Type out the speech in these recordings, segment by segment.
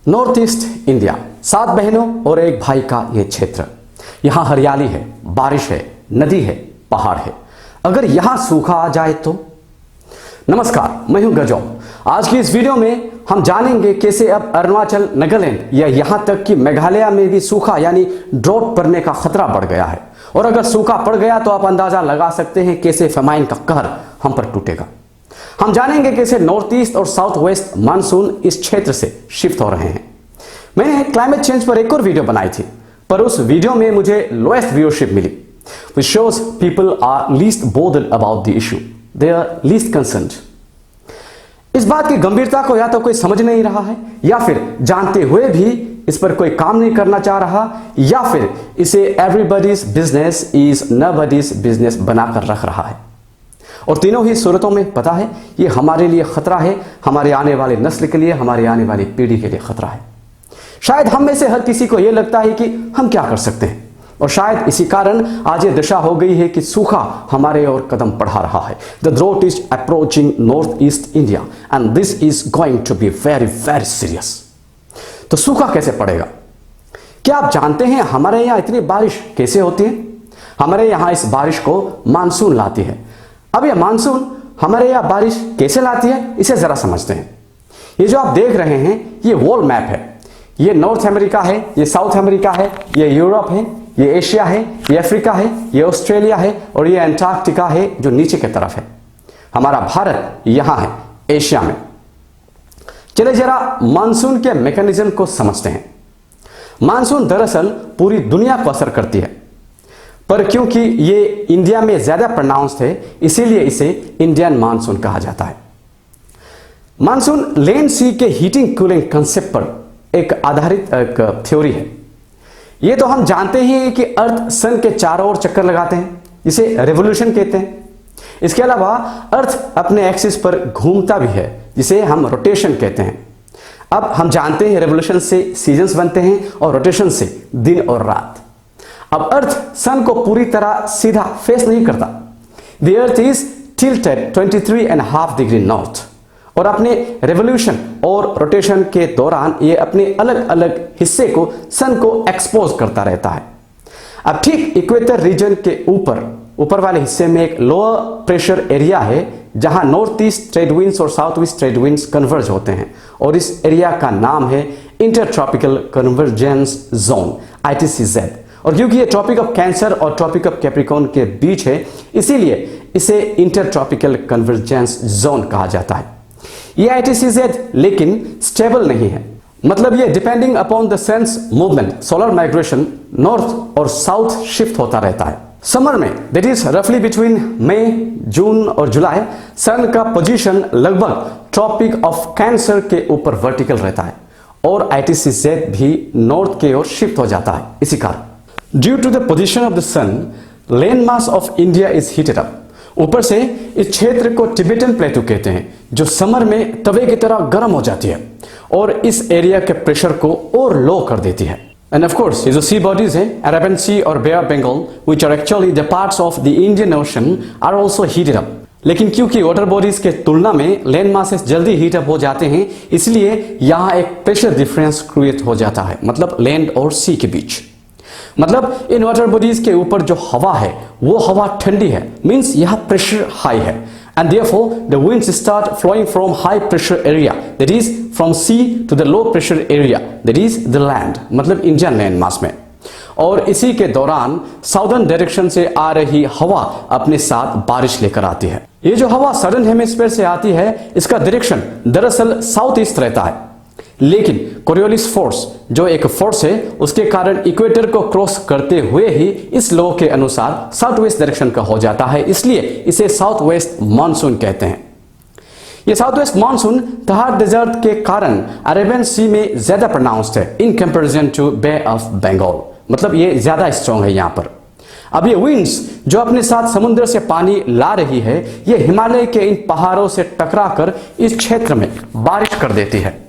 North east India, 7 बहनों और एक भाई का ये क्षेत्र। यहाँ हरियाली है, बारिश है, नदी है, पहाड़ है। अगर यहाँ सूखा आ जाए तो? नमस्कार, मैं हूं गजो। आज की इस वीडियो में हम जानेंगे कैसे अब अरुणाचल, नागालैंड या यहाँ तक कि मेघालय में भी सूखा यानी ड्रॉट पड़ने का खतरा बढ़ गया है। और अगर सूखा पड़ गया तो आप अंदाजा लगा सकते हैं कैसे फेमाइन का कहर हम पर टूटेगा। हम जानेंगे कैसे नॉर्थ ईस्ट और साउथ वेस्ट मानसून इस क्षेत्र से शिफ्ट हो रहे हैं। मैंने क्लाइमेट चेंज पर एक और वीडियो बनाई थी, पर उस वीडियो में मुझे लोएस्ट व्यूअरशिप मिली, which shows people are least bothered about the issue. They are least concerned. इस बात की गंभीरता को या तो कोई समझ नहीं रहा है, या फिर जानते हुए भी इस पर कोई काम नहीं करना चाह रहा, या फिर इसे everybody's business is nobody's business बनाकर रख रहा है। और तीनों ही सूरतों में पता है ये हमारे लिए खतरा है, हमारे आने वाले नस्ल के लिए, हमारी आने वाली पीढ़ी के लिए खतरा है। शायद हम में से हर किसी को यह लगता है कि हम क्या कर सकते हैं, और शायद इसी कारण आज ये दशा हो गई है कि सूखा हमारे ओर कदम बढ़ा रहा है। The drought is approaching north east India and this is going to be very very serious. तो सूखा कैसे पड़ेगा? क्या आप जानते हैं हमारे यहाँ इतनी बारिश कैसे होती है? हमारे यहाँ इस बारिश को मानसून लाती है। अब यह मानसून हमारे यहाँ बारिश कैसे लाती है, इसे जरा समझते हैं। ये जो आप देख रहे हैं ये वर्ल्ड मैप है। ये नॉर्थ अमेरिका है, ये साउथ अमेरिका है, ये यूरोप है, ये एशिया है, ये अफ्रीका है, ये ऑस्ट्रेलिया है और ये अंटार्कटिका है जो नीचे की तरफ है। हमारा भारत यहां है एशिया में। चले जरा मानसून के मैकेनिज्म को समझते हैं। मानसून दरअसल पूरी दुनिया को असर करती है, पर क्योंकि ये इंडिया में ज्यादा प्रोनाउंस्ड है इसीलिए इसे इंडियन मानसून कहा जाता है। मानसून लैंड सी के हीटिंग कूलिंग कंसेप्ट पर एक आधारित एक थ्योरी है। ये तो हम जानते ही हैं कि अर्थ सन के चारों ओर चक्कर लगाते हैं, जिसे रेवोल्यूशन कहते हैं। इसके अलावा अर्थ अपने एक्सिस पर घूमता भी है, जिसे हम रोटेशन कहते हैं। अब हम जानते हैं रेवोल्यूशन से सीजन्स बनते हैं और रोटेशन से दिन और रात। अब अर्थ सन को पूरी तरह सीधा फेस नहीं करता। The earth is tilted 23.5 degree north, और अपने रेवोल्यूशन और रोटेशन के दौरान ये अपने अलग अलग हिस्से को सन को एक्सपोज करता रहता है। अब ठीक इक्वेटर रीजन के ऊपर वाले हिस्से में एक लोअर प्रेशर एरिया है, जहां नॉर्थ ईस्ट ट्रेड विंड्स और south east trade winds converge होते हैं, और इस एरिया का नाम है इंटरट्रॉपिकल कन्वर्जेंस जोन, ITCZ। और क्योंकि ये ट्रॉपिक ऑफ कैंसर और ट्रॉपिक ऑफ कैप्रिकॉर्न के बीच है, इसीलिए इसे इंटरट्रॉपिकल कन्वर्जेंस जोन कहा जाता है। ये ITCZ लेकिन स्टेबल नहीं है, मतलब ये depending upon the sun's movement, solar migration north और साउथ शिफ्ट होता रहता है। समर में, दैट इज रफली बिटवीन मई, जून और जुलाई, सन का पोजीशन लगभग ट्रॉपिक ऑफ कैंसर के ऊपर वर्टिकल रहता है, और ITCZ भी नॉर्थ की ओर शिफ्ट हो जाता है। इसी कारण due to the position of the sun, land mass of India is heated up. ऊपर से इस क्षेत्र को टिबेटन प्लेटू कहते हैं, जो समर में तवे की तरह गर्म हो जाती है और इस एरिया के प्रेशर को और लो कर देती है। एंड ऑफ कोर्स ये जो सी बॉडीज हैं, अरेबियन सी और bay of Bengal, which are actually the parts of the Indian ocean, are also heated up. लेकिन क्योंकि वाटर बॉडीज के तुलना में लैंड मासेस जल्दी हीट अप हो जाते हैं, इसलिए यहाँ एक प्रेशर डिफरेंस क्रिएट हो जाता है, मतलब लैंड और सी के बीच। मतलब इन वाटर बॉडीज के ऊपर जो हवा है वो हवा ठंडी है, मींस यहां प्रेशर हाई है, and therefore the winds start flowing from high pressure area, that is from sea to the low pressure area, that is the land, मतलब इंडियन लैंड मास में। और इसी के दौरान साउदर्न डायरेक्शन से आ रही हवा अपने साथ बारिश लेकर आती है। ये जो हवा सदर्न हेमिस्फीयर से आती है, इसका डायरेक्शन दरअसल साउथ ईस्ट रहता है, लेकिन कोरियोलिस फोर्स जो एक फोर्स है, उसके कारण इक्वेटर को क्रॉस करते हुए ही इस लॉ के अनुसार साउथ वेस्ट डायरेक्शन का हो जाता है, इसलिए इसे साउथ वेस्ट मानसून कहते हैं। ये south west monsoon Thar desert के कारण अरेबियन सी में ज्यादा प्रोनाउंस्ड है in comparison to bay of Bengal, मतलब ये ज्यादा स्ट्रॉन्ग है यहाँ पर। अब ये विंड्स जो अपने साथ समुद्र से पानी ला रही है, ये हिमालय के इन पहाड़ों से टकराकर इस क्षेत्र में बारिश कर देती है।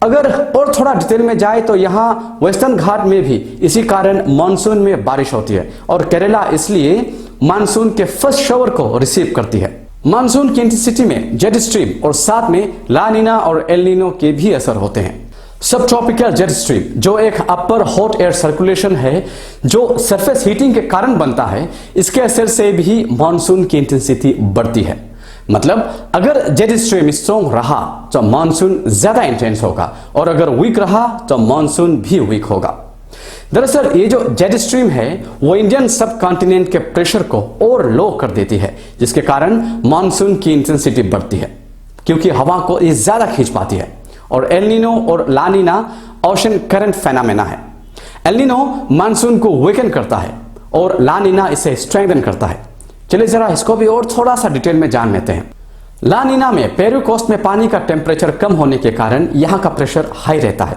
अगर और थोड़ा डिटेल में जाए तो यहाँ वेस्टर्न घाट में भी इसी कारण मानसून में बारिश होती है, और केरला इसलिए मानसून के फर्स्ट शावर को रिसीव करती है। मानसून की इंटेंसिटी में जेट स्ट्रीम और साथ में ला नीना और एल नीनो के भी असर होते हैं। सब ट्रॉपिकल जेट स्ट्रीम जो एक अपर हॉट एयर सर्कुलेशन है जो सरफेस हीटिंग के कारण बनता है, इसके असर से भी मानसून की इंटेंसिटी बढ़ती है। मतलब अगर जेट स्ट्रीम स्ट्रॉन्ग रहा तो मानसून ज्यादा इंटेंस होगा और अगर वीक रहा तो मानसून भी वीक होगा। दरअसल ये जो जेट स्ट्रीम है वो इंडियन सब कॉन्टिनेंट के प्रेशर को और लो कर देती है, जिसके कारण मानसून की इंटेंसिटी बढ़ती है क्योंकि हवा को ये ज्यादा खींच पाती है। और एल नीनो और ला नीना ओशन करंट फेनोमेना है। एल नीनो मानसून को वीकन करता है और ला नीना इसे स्ट्रेंथन करता है। चलिए जरा इसको भी और थोड़ा सा डिटेल में जान लेते हैं। ला नीना में पेरू कोस्ट में पानी का टेम्परेचर कम होने के कारण यहां का प्रेशर हाई रहता है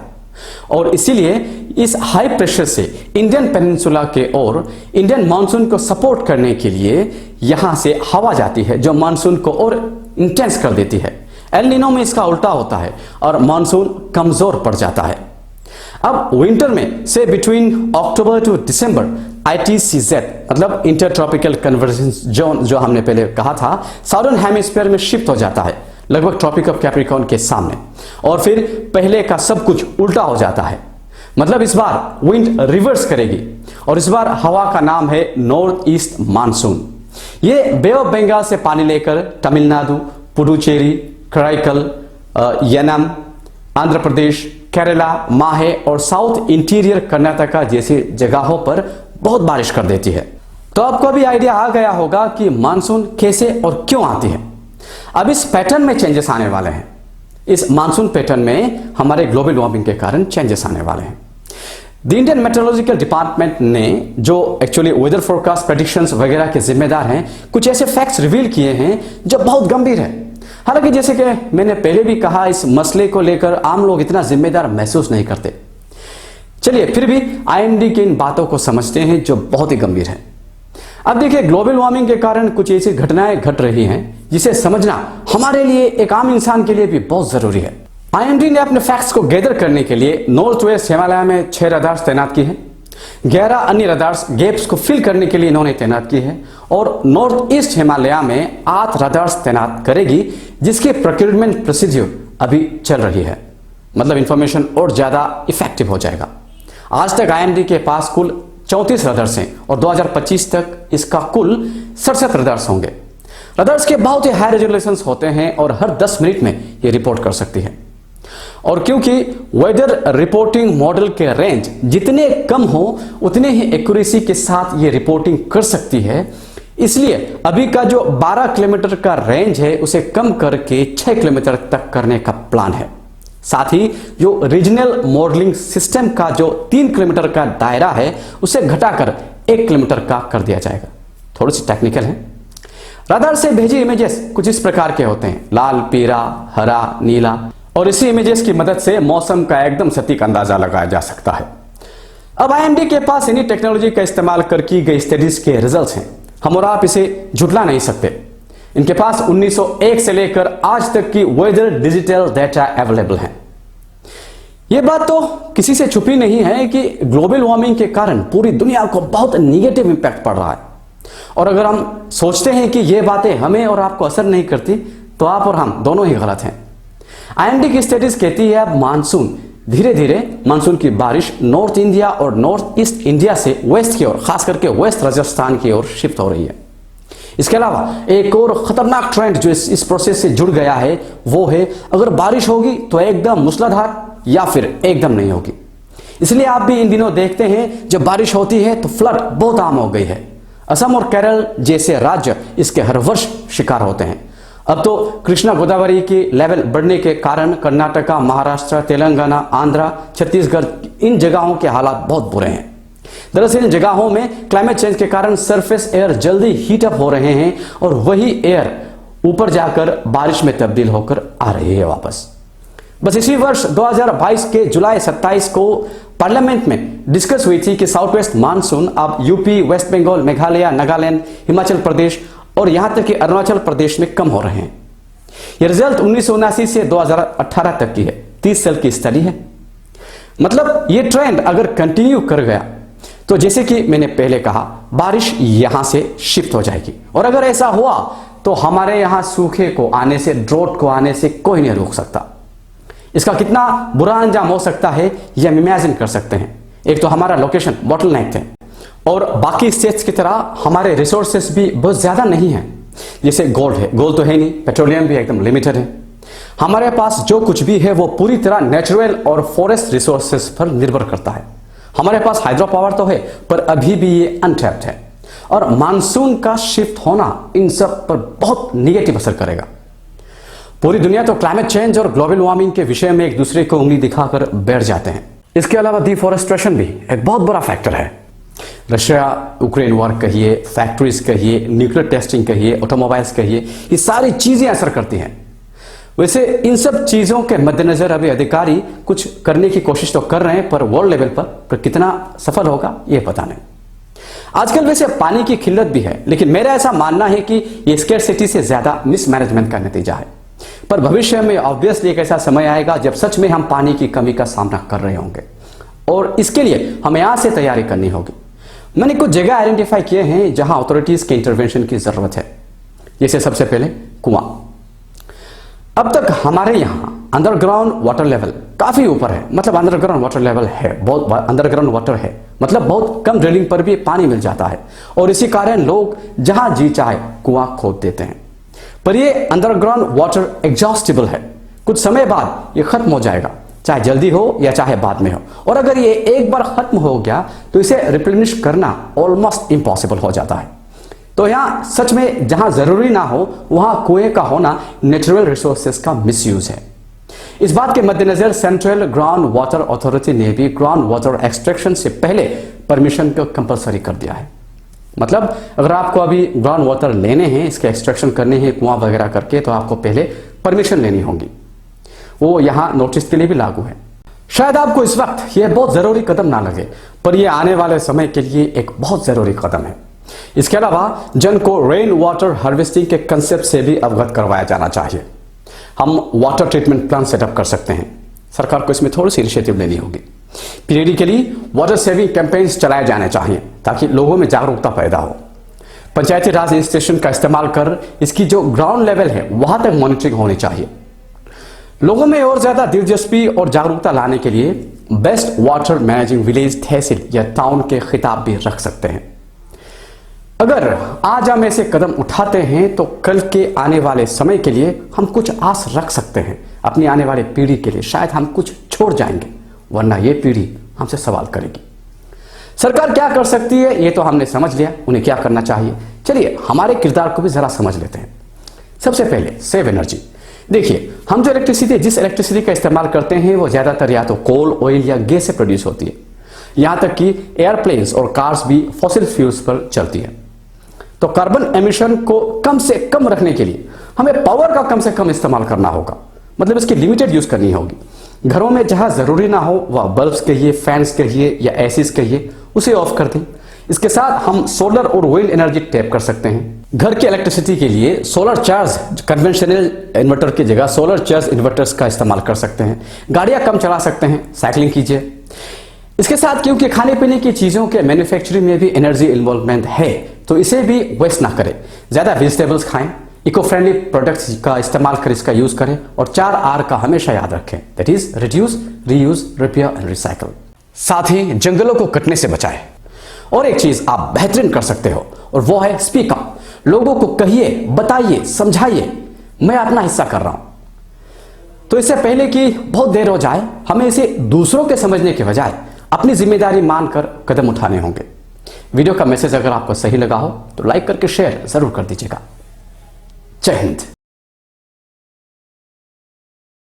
और इसीलिए इस हाई प्रेशर से इंडियन पेनिनसुला के ओर इंडियन मानसून को सपोर्ट करने के लिए यहां से हवा जाती है जो मानसून को और इंटेंस कर देती है। एल नीनो में इसका उल्टा होता है और मानसून कमजोर पड़ जाता है। अब विंटर में से between October to December ITCZ मतलब इंटर ट्रॉपिकल कन्वर्जेंस जोन जो हमने पहले कहा था, साउदर्न हेमिस्फीयर में शिफ्ट हो जाता है लगभग ट्रॉपिक ऑफ कैप्रिकॉर्न के सामने और फिर पहले का सब कुछ उल्टा हो जाता है। मतलब इस बार विंड रिवर्स करेगी और इस बार हवा का नाम है नॉर्थ ईस्ट मानसून। ये बे ऑफ बंगाल से पानी लेकर तमिलनाडु, पुडुचेरी, कराईकल, यनम, आंध्र प्रदेश, केरला, माहे और साउथ इंटीरियर कर्नाटका जैसी जगहों पर बहुत बारिश कर देती है। तो आपको अभी आइडिया आ गया होगा कि मानसून कैसे और क्यों आती है। अब इस पैटर्न में चेंजेस आने वाले हैं। इस मानसून पैटर्न में हमारे ग्लोबल वार्मिंग के कारण चेंजेस आने वाले हैं। द इंडियन मेट्रोलॉजिकल डिपार्टमेंट ने जो एक्चुअली वेदर फोरकास्ट प्रेडिक्शंस वगैरह के जिम्मेदार हैं, कुछ ऐसे फैक्ट्स रिवील किए हैं जो बहुत गंभीर है। हालांकि जैसे कि मैंने पहले भी कहा, इस मसले को लेकर आम लोग इतना जिम्मेदार महसूस नहीं करते। चलिए फिर भी IMD की इन बातों को समझते हैं जो बहुत ही गंभीर है। अब देखिए, ग्लोबल वार्मिंग के कारण कुछ ऐसी घटनाएं घट रही हैं जिसे समझना हमारे लिए, एक आम इंसान के लिए भी बहुत जरूरी है। IMD ने अपने फैक्ट्स को गैदर करने के लिए नॉर्थ वेस्ट हिमालय में 6 रडार्स तैनात की है। 11 अन्य रडार्स गैप्स को फिल करने के लिए इन्होंने तैनात की है और नॉर्थ ईस्ट हिमालय में 8 रडार्स तैनात करेगी, जिसकी प्रोक्यूरमेंट प्रोसीड्यूर अभी चल रही है। मतलब इंफॉर्मेशन और ज्यादा इफेक्टिव हो जाएगा। आज तक IMD के पास कुल 34 रडार्स हैं और 2025 तक इसका कुल 67 रडार्स होंगे। रडार्स के बहुत ही हाई रेजोल्यूशन होते हैं और हर 10 मिनट में ये रिपोर्ट कर सकती है। और क्योंकि वेदर रिपोर्टिंग मॉडल के रेंज जितने कम हो उतने ही एक्यूरेसी के साथ ये रिपोर्टिंग कर सकती है, इसलिए अभी का जो 12 किलोमीटर का रेंज है उसे कम करके 6 किलोमीटर तक करने का प्लान है। साथ ही जो रीजनल मॉडलिंग सिस्टम का जो 3 किलोमीटर का दायरा है उसे घटाकर 1 किलोमीटर का कर दिया जाएगा। थोड़ी सी टेक्निकल है। रडार से भेजी इमेजेस कुछ इस प्रकार के होते हैं, लाल, पीला, हरा, नीला, और इसी इमेजेस की मदद से मौसम का एकदम सटीक अंदाजा लगाया जा सकता है। अब IMD के पास इन्हीं टेक्नोलॉजी का इस्तेमाल कर की गई स्टडीज के रिजल्ट्स हैं। हम और आप इसे झुटला नहीं सकते। इनके पास 1901 से लेकर आज तक की वेदर डिजिटल डेटा अवेलेबल है। यह बात तो किसी से छुपी नहीं है कि ग्लोबल वार्मिंग के कारण पूरी दुनिया को बहुत नेगेटिव इंपैक्ट पड़ रहा है। और अगर हम सोचते हैं कि ये बातें हमें और आपको असर नहीं करती, तो आप और हम दोनों ही गलत हैं। IMD की स्टडीज कहती है अब मानसून धीरे धीरे मानसून की बारिश नॉर्थ इंडिया और नॉर्थ ईस्ट इंडिया से वेस्ट की ओर, खास करके वेस्ट राजस्थान की ओर शिफ्ट हो रही है। इसके अलावा एक और खतरनाक ट्रेंड जो इस प्रोसेस से जुड़ गया है वो है, अगर बारिश होगी तो एकदम मूसलाधार या फिर एकदम नहीं होगी। इसलिए आप भी इन दिनों देखते हैं जब बारिश होती है तो फ्लड बहुत आम हो गई है। असम और केरल जैसे राज्य इसके हर वर्ष शिकार होते हैं। अब तो कृष्णा गोदावरी की लेवल बढ़ने के कारण कर्नाटका, महाराष्ट्र, तेलंगाना, आंध्र, छत्तीसगढ़, इन जगहों के हालात बहुत बुरे हैं। दरअसल इन जगहों में क्लाइमेट चेंज के कारण सरफेस एयर जल्दी हीट अप हो रहे हैं और वही एयर ऊपर जाकर बारिश में तब्दील होकर आ रही है वापस। बस इसी वर्ष 2022 के जुलाई 27 को पार्लियामेंट में डिस्कस हुई थी कि साउथ वेस्ट मानसून अब यूपी, वेस्ट बंगाल, मेघालय, नागालैंड, हिमाचल प्रदेश और यहां तक कि अरुणाचल प्रदेश में कम हो रहे हैं। यह रिजल्ट 1979 से 2018 तक की है, 30 साल की स्टडी है। मतलब ये ट्रेंड अगर कंटिन्यू कर गया तो जैसे कि मैंने पहले कहा, बारिश यहां से शिफ्ट हो जाएगी। और अगर ऐसा हुआ तो हमारे यहां सूखे को आने से, ड्रॉट को आने से कोई नहीं रोक सकता। इसका कितना बुरा अंजाम हो सकता है ये हम इमेजिन कर सकते हैं। एक तो हमारा लोकेशन बॉटलनेक है और बाकी स्टेट्स की तरह हमारे रिसोर्सेस भी बहुत ज्यादा नहीं है। जैसे गोल्ड है, गोल्ड तो है नहीं, पेट्रोलियम भी एकदम लिमिटेड है। हमारे पास जो कुछ भी है वो पूरी तरह नेचुरल और फॉरेस्ट रिसोर्सेस पर निर्भर करता है। हमारे पास हाइड्रो पावर तो है पर अभी भी ये अनटैप्ड है और मानसून का शिफ्ट होना इन सब पर बहुत निगेटिव असर करेगा। पूरी दुनिया तो क्लाइमेट चेंज और ग्लोबल वार्मिंग के विषय में एक दूसरे को उंगली दिखाकर बैठ जाते हैं। इसके अलावा डिफॉरेस्टेशन भी एक बहुत बड़ा फैक्टर है। रशिया यूक्रेन वॉर कहिए, फैक्ट्रीज कहिए, न्यूक्लियर टेस्टिंग कहिए, ऑटोमोबाइल्स कहिए, ये सारी चीजें असर करती हैं। वैसे इन सब चीजों के मद्देनजर अभी अधिकारी कुछ करने की कोशिश तो कर रहे हैं पर वर्ल्ड लेवल पर कितना सफल होगा ये पता नहीं। आजकल वैसे पानी की किल्लत भी है, लेकिन मेरा ऐसा मानना है कि ये स्कैरसिटी से ज्यादा मिसमैनेजमेंट का नतीजा है। पर भविष्य में ऑब्वियसली एक ऐसा समय आएगा जब सच में हम पानी की कमी का सामना कर रहे होंगे और इसके लिए हमें आज से तैयारी करनी होगी। मैंने कुछ जगह आइडेंटिफाई किए हैं जहां अथॉरिटीज के इंटरवेंशन की जरूरत है। जैसे सबसे पहले कुआं। अब तक हमारे यहां अंडरग्राउंड वाटर लेवल काफी ऊपर है, मतलब अंडरग्राउंड वाटर लेवल है, बहुत अंडरग्राउंड वाटर है, मतलब बहुत कम ड्रिलिंग पर भी पानी मिल जाता है और इसी कारण लोग जहां जी चाहे कुआं खोद देते हैं। पर ये अंडरग्राउंड वाटर एग्जॉस्टिबल है, कुछ समय बाद ये खत्म हो जाएगा, चाहे जल्दी हो या चाहे बाद में हो। और अगर ये एक बार खत्म हो गया तो इसे रिप्लेनिश करना ऑलमोस्ट इम्पॉसिबल हो जाता है। तो यहां सच में जहां जरूरी ना हो वहां कुएं का होना नेचुरल रिसोर्सेस का मिसयूज है। इस बात के मद्देनजर सेंट्रल ग्राउंड वाटर अथॉरिटी ने भी ग्राउंड वाटर एक्सट्रैक्शन से पहले परमिशन को कंपलसरी कर दिया है। मतलब अगर आपको अभी ग्राउंड वाटर लेने हैं, इसके एक्सट्रैक्शन करने हैं कुआं वगैरह करके, तो आपको पहले परमिशन लेनी होगी। वो यहां नोटिस के लिए भी लागू है। शायद आपको इस वक्त यह बहुत जरूरी कदम ना लगे पर यह आने वाले समय के लिए एक बहुत जरूरी कदम है। इसके अलावा जन को रेन वाटर हार्वेस्टिंग के कंसेप्ट से भी अवगत करवाया जाना चाहिए। हम वाटर ट्रीटमेंट प्लांट सेटअप कर सकते हैं। सरकार को इसमें थोड़ी सी इनिशिएटिव लेनी होगी। पीरियडिकली वाटर सेविंग कैंपेन्स चलाए जाने चाहिए ताकि लोगों में जागरूकता पैदा हो। पंचायती राज इंस्टीट्यूशन का इस्तेमाल कर इसकी जो ग्राउंड लेवल है वहां तक मॉनिटरिंग होनी चाहिए। लोगों में और ज्यादा दिलचस्पी और जागरूकता लाने के लिए बेस्ट वाटर मैनेजिंग विलेज, तहसील या टाउन के खिताब भी रख सकते हैं। अगर आज हम ऐसे कदम उठाते हैं तो कल के आने वाले समय के लिए हम कुछ आस रख सकते हैं। अपनी आने वाली पीढ़ी के लिए शायद हम कुछ छोड़ जाएंगे, वरना ये पीढ़ी हमसे सवाल करेगी। सरकार क्या कर सकती है ये तो हमने समझ लिया, उन्हें क्या करना चाहिए। चलिए हमारे किरदार को भी जरा समझ लेते हैं। सबसे पहले सेव एनर्जी। देखिए हम जो जिस इलेक्ट्रिसिटी का इस्तेमाल करते हैं वो ज्यादातर या तो कोल, ऑयल या गैस से प्रोड्यूस होती है। यहां तक कि एयरप्लेन्स और कार्स भी फॉसिल फ्यूल्स पर चलती है। तो कार्बन एमिशन को कम से कम रखने के लिए हमें पावर का कम से कम इस्तेमाल करना होगा, मतलब इसकी लिमिटेड यूज करनी होगी। घरों में जहां जरूरी ना हो वह बल्ब्स कहिए, फैंस कहिए या एसीज कहिए, उसे ऑफ कर दें। इसके साथ हम सोलर और विंड एनर्जी टैप कर सकते हैं। घर की इलेक्ट्रिसिटी के लिए सोलर चार्ज कन्वेंशनल इन्वर्टर की जगह सोलर चार्ज इन्वर्टर्स का इस्तेमाल कर सकते हैं। गाड़ियां कम चला सकते हैं, साइकिलिंग कीजिए। इसके साथ क्योंकि खाने पीने की चीजों के मैन्युफैक्चरिंग में भी एनर्जी इन्वॉल्वमेंट है तो इसे भी वेस्ट ना करें। ज्यादा वेजिटेबल्स खाएं, इको फ्रेंडली प्रोडक्ट्स का इस्तेमाल कर इसका यूज करें और 4R का हमेशा याद रखें, that is reduce, reuse, repair and recycle. साथ ही जंगलों को कटने से बचाएं। और एक चीज आप बेहतरीन कर सकते हो और वो है स्पीक अप। लोगों को कहिए, बताइए, समझाइए मैं अपना हिस्सा कर रहा हूं। तो इससे पहले कि बहुत देर हो जाए हमें इसे दूसरों के समझने के बजाय अपनी जिम्मेदारी मानकर कदम उठाने होंगे। वीडियो का मैसेज अगर आपको सही लगा हो तो लाइक करके शेयर जरूर कर दीजिएगा। जय हिंद।